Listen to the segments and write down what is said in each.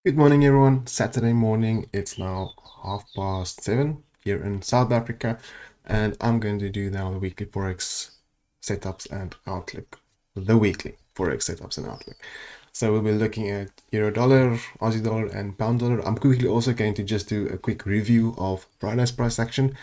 Good morning, everyone. Saturday morning. It's now 7:30 here in South Africa, and I'm going to do now the weekly Forex setups and outlook. The weekly Forex setups and outlook. So we'll be looking at Euro dollar, Aussie dollar, and pound dollar. I'm quickly also going to just do a quick review of Friday's price action.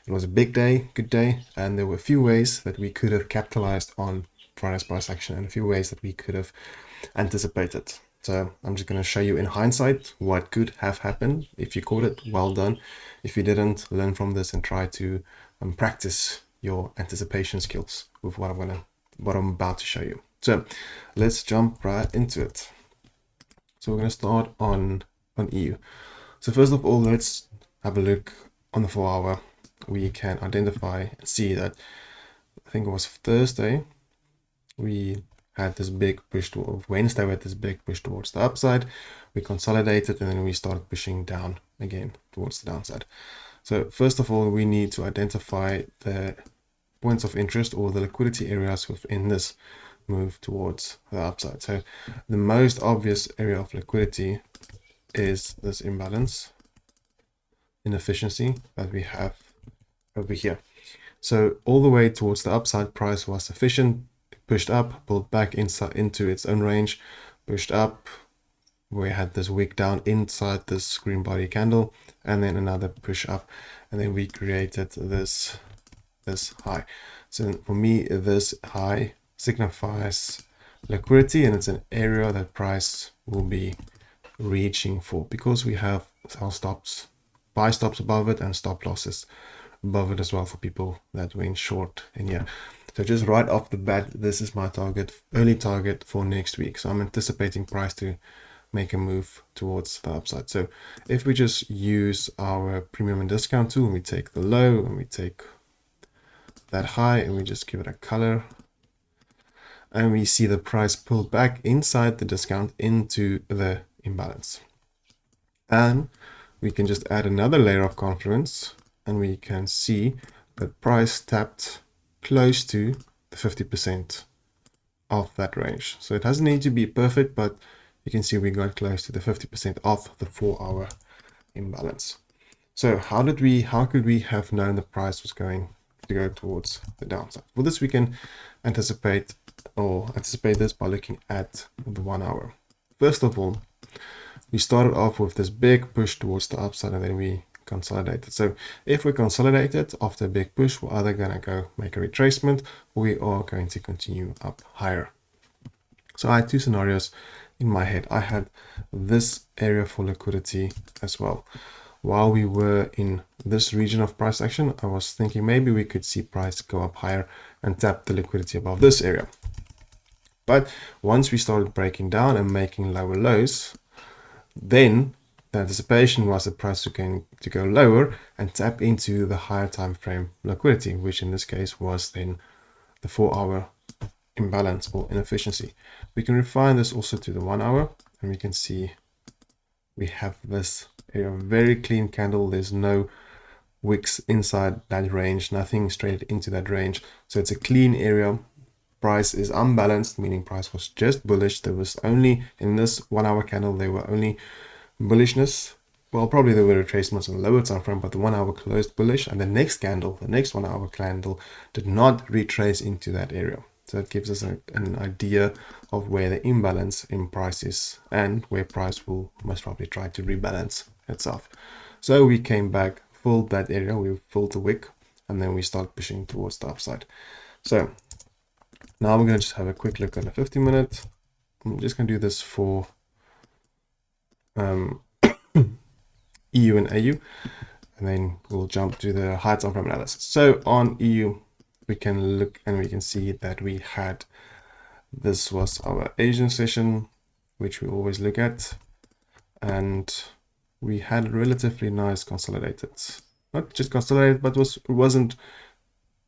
It was a big day, good day, and there were a few ways that we could have capitalized on Friday's price action and a few ways that we could have anticipated. So I'm just going to show you in hindsight what could have happened. If you caught it, well done. If you didn't, learn from this and try to practice your anticipation skills with what I'm about to show you. So let's jump right into it. So we're going to start on EU. So first of all, let's have a look on the 4-hour. We can identify and see that I think it was Thursday we had this big push towards Wednesday. We had this big push towards the upside. We consolidated and then we started pushing down again towards the downside. So first of all, we need to identify the points of interest or the liquidity areas within this move towards the upside. So the most obvious area of liquidity is this imbalance inefficiency that we have over here. So all the way towards the upside, price was sufficient, pushed up, pulled back inside into its own range, pushed up. We had this wick down inside this green body candle, and then another push up, and then we created this high. So for me, this high signifies liquidity, and it's an area that price will be reaching for because we have sell stops, buy stops above it, and stop losses above it as well for people that went short in here. So just right off the bat, this is my target, early target for next week. So I'm anticipating price to make a move towards the upside. So if we just use our premium and discount tool, and we take the low and we take that high and we just give it a color, and we see the price pull back inside the discount into the imbalance. And we can just add another layer of confluence, and we can see that price tapped close to the 50% of that range. So it doesn't need to be perfect, but you can see we got close to the 50% of the 4-hour imbalance. So how could we have known the price was going to go towards the downside? For this, we can anticipate this by looking at the 1-hour. First of all, we started off with this big push towards the upside, and then we consolidated. So if we consolidated after a big push, we're either going to go make a retracement, or we are going to continue up higher. So I had two scenarios in my head. I had this area for liquidity as well. While we were in this region of price action, I was thinking maybe we could see price go up higher and tap the liquidity above this area. But once we started breaking down and making lower lows, then the anticipation was the price was going to go lower and tap into the higher time frame liquidity, which in this case was then the 4-hour imbalance or inefficiency. We can refine this also to the 1-hour, and we can see we have this area, very clean candle. There's no wicks inside that range, nothing straight into that range. So it's a clean area. Price is unbalanced, meaning price was just bullish. There was only, in this 1-hour candle, there were only bullishness. Well, probably there were retracements on the lower time frame, but the 1-hour closed bullish, and the next candle, the next 1-hour candle, did not retrace into that area. So it gives us an idea of where the imbalance in price is and where price will most probably try to rebalance itself. So we came back, filled that area, we filled the wick, and then we start pushing towards the upside. So now we're going to just have a quick look at the 50-minute. I'm just going to do this for EU and AU, and then we'll jump to the high time frame analysis. So on EU, we can look and we can see that we had, this was our Asian session, which we always look at, and we had relatively nice consolidated, not just consolidated, but it wasn't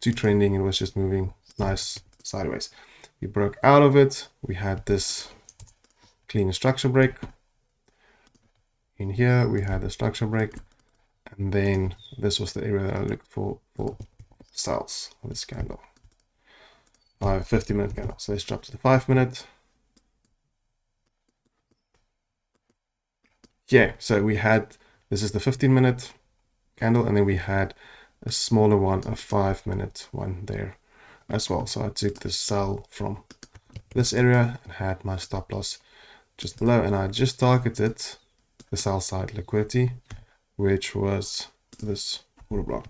too trending. It was just moving nice sideways. We broke out of it. We had this clean structure break. In here, we had a structure break, and then this was the area that I looked for sells on this candle. 50-minute candle. So let's jump to the 5-minute. yeah, so we had, this is the 15-minute candle, and then we had a smaller one, a 5-minute one there as well. So I took the sell from this area and had my stop loss just below, and I just targeted the sell side liquidity, which was this order block.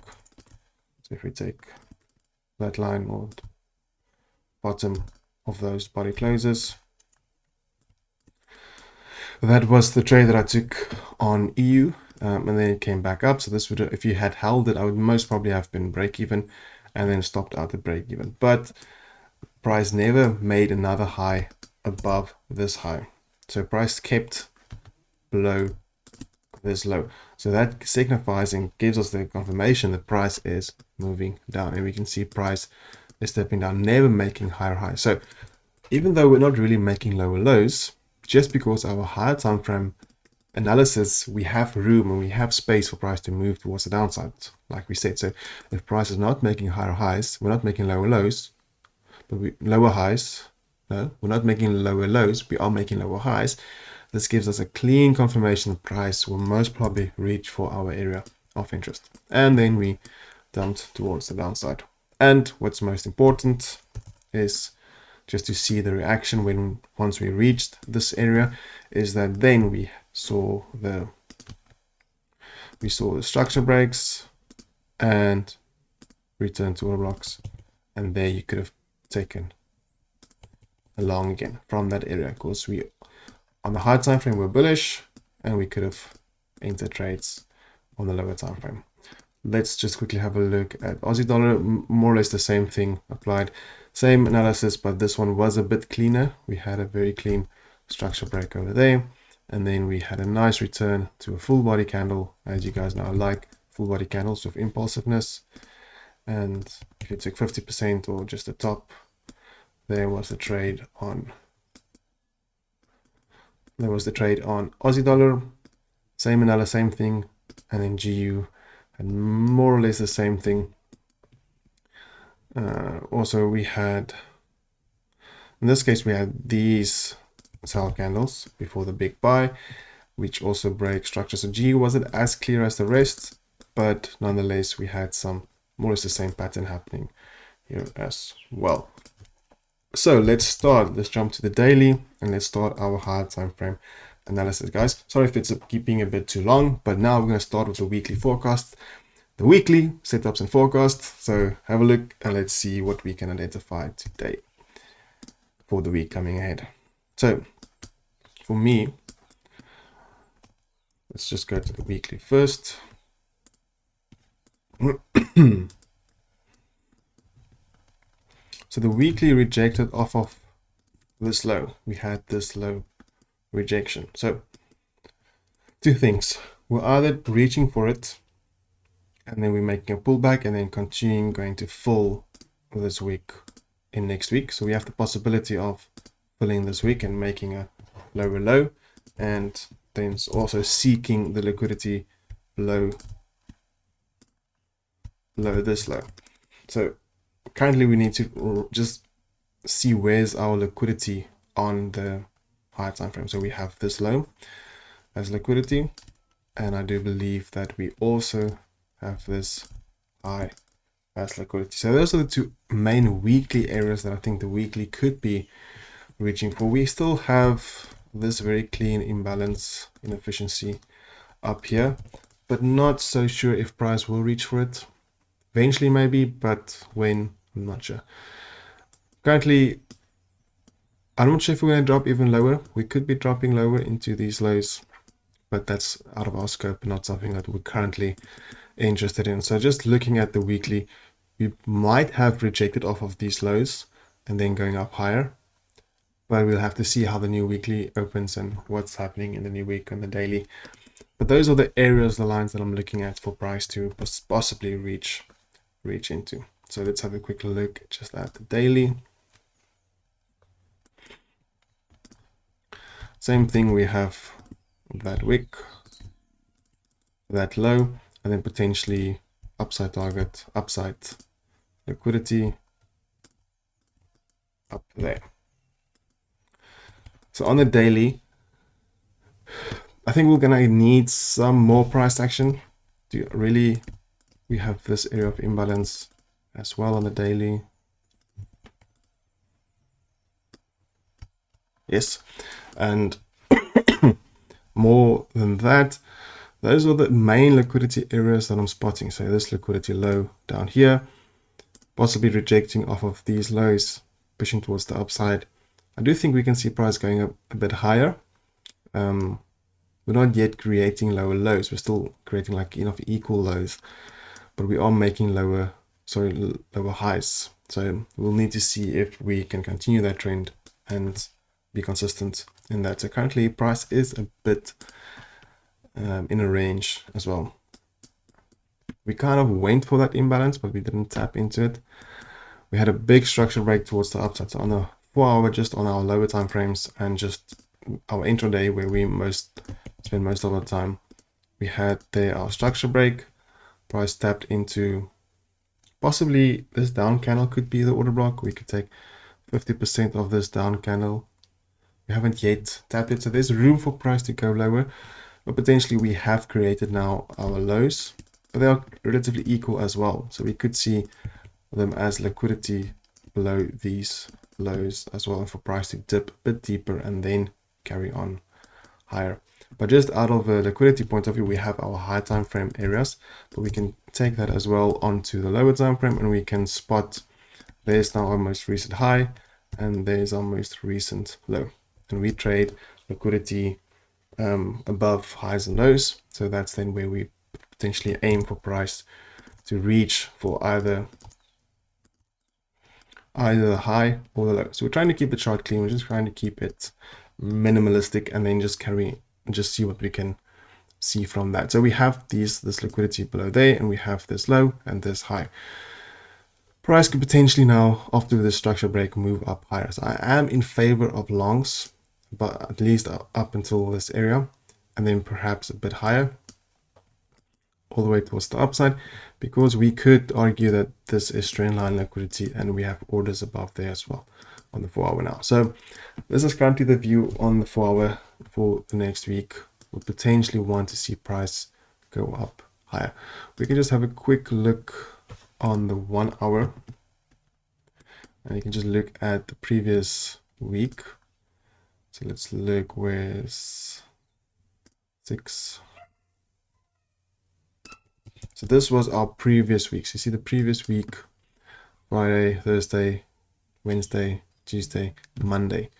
So if we take that line or bottom of those body closes, that was the trade that I took on EU, and then it came back up. So this would, if you had held it, I would most probably have been break even and then stopped out at break even. But price never made another high above this high. So price kept below this low. So that signifies and gives us the confirmation that price is moving down. And we can see price is stepping down, never making higher highs. So even though we're not really making lower lows, just because our higher time frame analysis, we have room and we have space for price to move towards the downside, like we said. So if price is not making higher highs, we're not making lower lows, but lower highs. No, we're not making lower lows, we are making lower highs. This gives us a clean confirmation that price will most probably reach for our area of interest. And then we dumped towards the downside. And what's most important is just to see the reaction when once we reached this area, is that then we saw the structure breaks and return to order blocks, and there you could have taken a long again from that area, because we on the high time frame were bullish and we could have entered trades on the lower time frame. Let's just quickly have a look at Aussie dollar. More or less the same thing applied, same analysis, but this one was a bit cleaner. We had a very clean structure break over there, and then we had a nice return to a full body candle. As you guys know, I like full body candles with impulsiveness. And if you took 50% or just the top, there was the trade on Aussie dollar. Same analysis, same thing, and then GU and more or less the same thing. Also, we had, in this case, we had these sell candles before the big buy, which also break structure. So GU wasn't as clear as the rest, but nonetheless, we had some more or less the same pattern happening here as well. So let's jump to the daily and let's start our higher time frame analysis, guys. Sorry if it's keeping a bit too long, but now we're going to start with the weekly forecast, the weekly setups and forecasts. So have a look and let's see what we can identify today for the week coming ahead. So for me, let's just go to the weekly first. So the weekly rejected off of this low. We had this low rejection. So two things. We're either reaching for it and then we're making a pullback and then continuing going to fill this week in next week. So we have the possibility of filling this week and making a lower low, and then also seeking the liquidity below this low. So currently we need to just see where's our liquidity on the higher time frame. So we have this low as liquidity, and I do believe that we also have this high as liquidity. So those are the two main weekly areas that I think the weekly could be reaching for. We still have this very clean imbalance inefficiency up here, but not so sure if price will reach for it. Eventually maybe, but when, I'm not sure. Currently, I'm not sure if we're going to drop even lower. We could be dropping lower into these lows, but that's out of our scope, not something that we're currently interested in. So just looking at the weekly, we might have rejected off of these lows and then going up higher, but we'll have to see how the new weekly opens and what's happening in the new week on the daily. But those are the areas, the lines that I'm looking at for price to possibly reach into. So let's have a quick look just at the daily. Same thing, we have that wick, that low, and then potentially upside target, upside liquidity up there. So on the daily, I think we're gonna need some more price action to really, we have this area of imbalance as well on the daily. Yes, and more than that, those are the main liquidity areas that I'm spotting. So this liquidity low down here, possibly rejecting off of these lows, pushing towards the upside. I do think we can see price going up a bit higher. We're not yet creating lower lows. We're still creating like enough equal lows, but we are making lower highs. So we'll need to see if we can continue that trend and be consistent in that. So currently price is a bit in a range as well. We kind of went for that imbalance, but we didn't tap into it. We had a big structure break towards the upside. So on the 4-hour, just on our lower time frames and just our intraday where we spend most of our time, we had there our structure break. Price tapped into possibly this down candle could be the order block. We could take 50% of this down candle. We haven't yet tapped it, so there's room for price to go lower, but potentially we have created now our lows, but they are relatively equal as well. So we could see them as liquidity below these lows as well, and for price to dip a bit deeper and then carry on higher. But just out of a liquidity point of view, we have our high time frame areas, but we can take that as well onto the lower time frame, and we can spot there's now our most recent high and there's our most recent low, and we trade liquidity above highs and lows. So that's then where we potentially aim for price to reach for either the high or the low. So we're trying to keep the chart clean. We're just trying to keep it minimalistic and then just see what we can see from that. So we have this liquidity below there, and we have this low and this high. Price could potentially now, after the structure break, move up higher. So I am in favor of longs, but at least up until this area, and then perhaps a bit higher all the way towards the upside, because we could argue that this is trend line liquidity and we have orders above there as well on the 4-hour now. So this is currently the view on the 4-hour for the next week. We potentially want to see price go up higher. We can just have a quick look on the 1-hour, and you can just look at the previous week. So let's look where's 6. So this was our previous week. So you see the previous week, Friday, Thursday, Wednesday, Tuesday, Monday,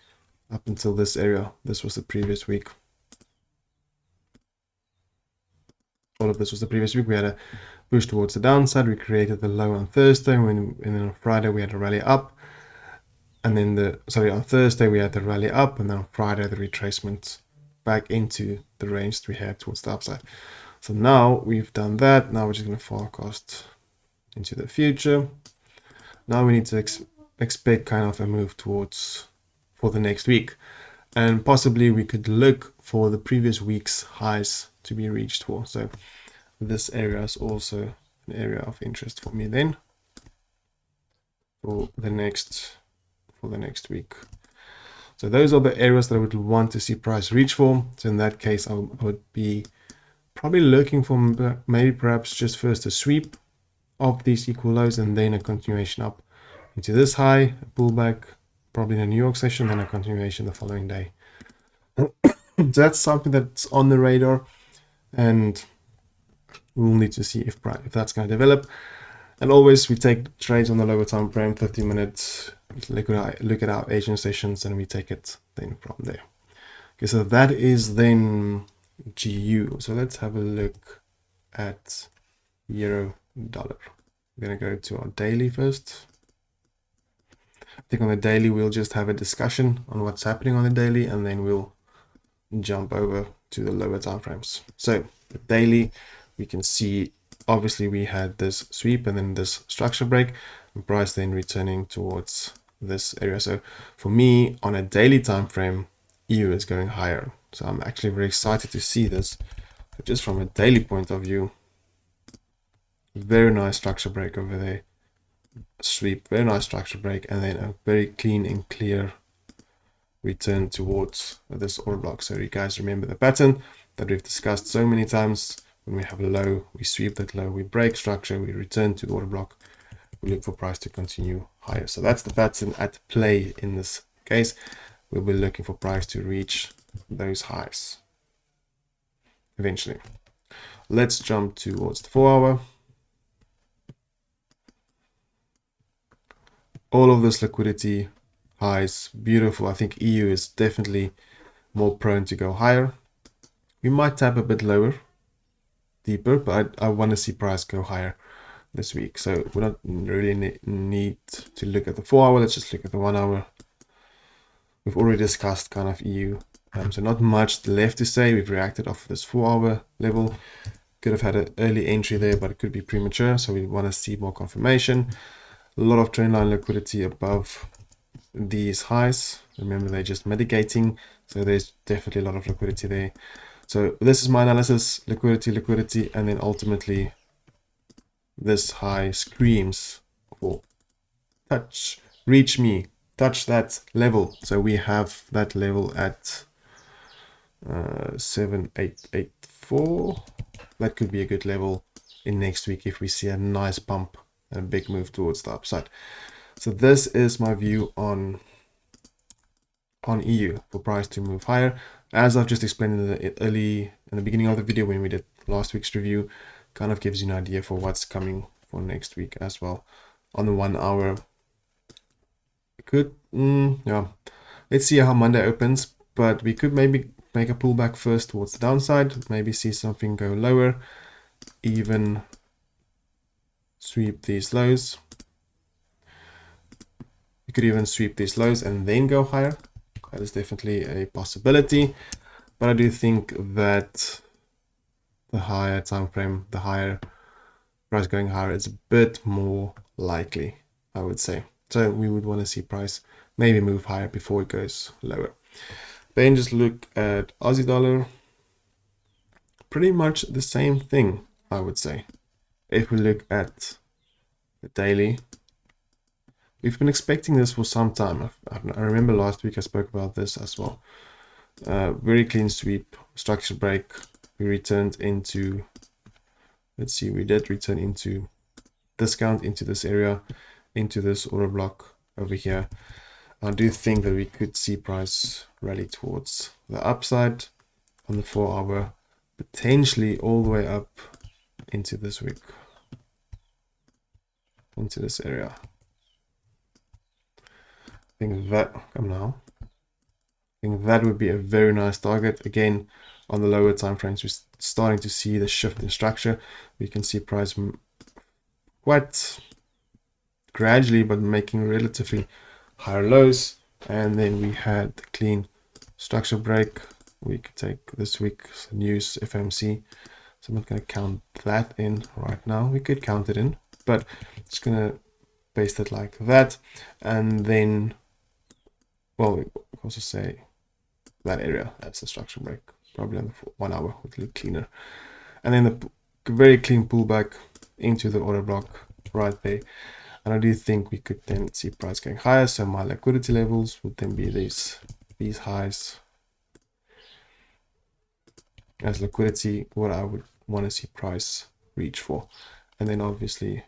up until this area. This was the previous week. All of this was the previous week. We had a push towards the downside. We created the low on Thursday, and then on Friday we had a rally up. And then on Thursday we had the rally up, and then on Friday the retracement back into the range that we had towards the upside. So now we've done that. Now we're just going to forecast into the future. Now we need to expect kind of a move for the next week, and possibly we could look for the previous week's highs to be reached for. So this area is also an area of interest for me then for the next week. So those are the areas that I would want to see price reach for. So in that case, I would be probably looking for maybe perhaps just first a sweep of these equal lows and then a continuation up into this high, a pullback probably in a New York session, then a continuation the following day. That's something that's on the radar, and we'll need to see if that's going to develop. And always we take trades on the lower time frame, 15 minutes, look at our Asian sessions, and we take it then from there. Okay, so that is then GU. So let's have a look at euro dollar. We're going to go to our daily first. I think on the daily we'll just have a discussion on what's happening on the daily, and then we'll jump over to the lower time frames. So the daily, we can see obviously we had this sweep and then this structure break, and price then returning towards this area. So for me on a daily time frame, EU is going higher. So I'm actually very excited to see this. But just from a daily point of view, very nice structure break over there. Sweep, very nice structure break, and then a very clean and clear return towards this order block. So you guys remember the pattern. that we've discussed so many times. When we have a low, we sweep that low, we break structure, we return to the order block, we look for price to continue higher. So that's the pattern at play in this case. We'll be looking for price to reach those highs eventually. Let's jump towards the 4-hour. All of this liquidity highs, beautiful. I think EU is definitely more prone to go higher. We might tap a bit lower, deeper, but I want to see price go higher this week. So we don't really need to look at the 4-hour. Let's just look at the 1-hour. We've already discussed kind of EU. So not much left to say. We've reacted off this 4-hour level. Could have had an early entry there, but it could be premature. So we want to see more confirmation. A lot of trendline liquidity above these highs. Remember, they're just mitigating. So there's definitely a lot of liquidity there. So this is my analysis, liquidity, and then ultimately this high screams for touch, reach me, touch that level. So we have that level at 7884. That could be a good level in next week if we see a nice pump and a big move towards the upside. So this is my view on EU for price to move higher. As I've just explained in the beginning of the video when we did last week's review, kind of gives you an idea for what's coming for next week as well. On the 1-hour, yeah, let's see how Monday opens, but we could maybe make a pullback first towards the downside, maybe see something go lower, even sweep these lows. You could even sweep these lows and then go higher. That is definitely a possibility, but I do think that the higher time frame, the higher price going higher, is a bit more likely, I would say. So we would want to see price maybe move higher before it goes lower. Then just look at Aussie dollar. Pretty much the same thing, I would say. If we look at the daily, we've been expecting this for some time. I remember last week I spoke about this as well. Very clean sweep, structure break. We returned into, let's see, we did return into discount into this area, into this order block over here. I do think that we could see price rally towards the upside on the 4-hour, potentially all the way up into this week, into this area. I think that, I think that would be a very nice target. Again, on the lower time frames, we're starting to see the shift in structure. We can see price quite gradually, but making relatively higher lows. And then we had the clean structure break. We could take this week's news FMC. So I'm not going to count that in right now. We could count it in, but just going to paste it like that. And then, well, we also say that area, that's the structure break, probably on the 1-hour with a little cleaner. And then the very clean pullback into the order block right there. And I do think we could then see price going higher. So my liquidity levels would then be these highs as liquidity, what I would want to see price reach for. And then obviously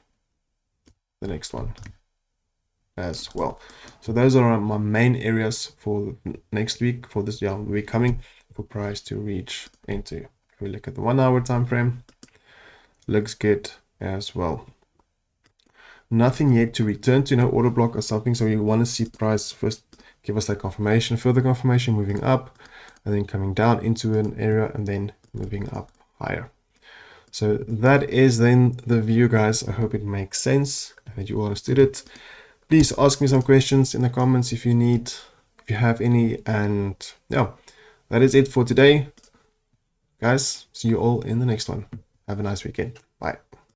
the next one as well. So those are my main areas for next week, for this week coming, for price to reach into. If we look at the 1-hour time frame, looks good as well. Nothing yet to return to, no order block or something. So you want to see price first give us that confirmation, further confirmation, moving up and then coming down into an area and then moving up higher. So that is then the view, guys. I hope it makes sense and that you understood it. Please ask me some questions in the comments if you have any. And yeah, that is it for today, guys. See you all in the next one. Have a nice weekend. Bye.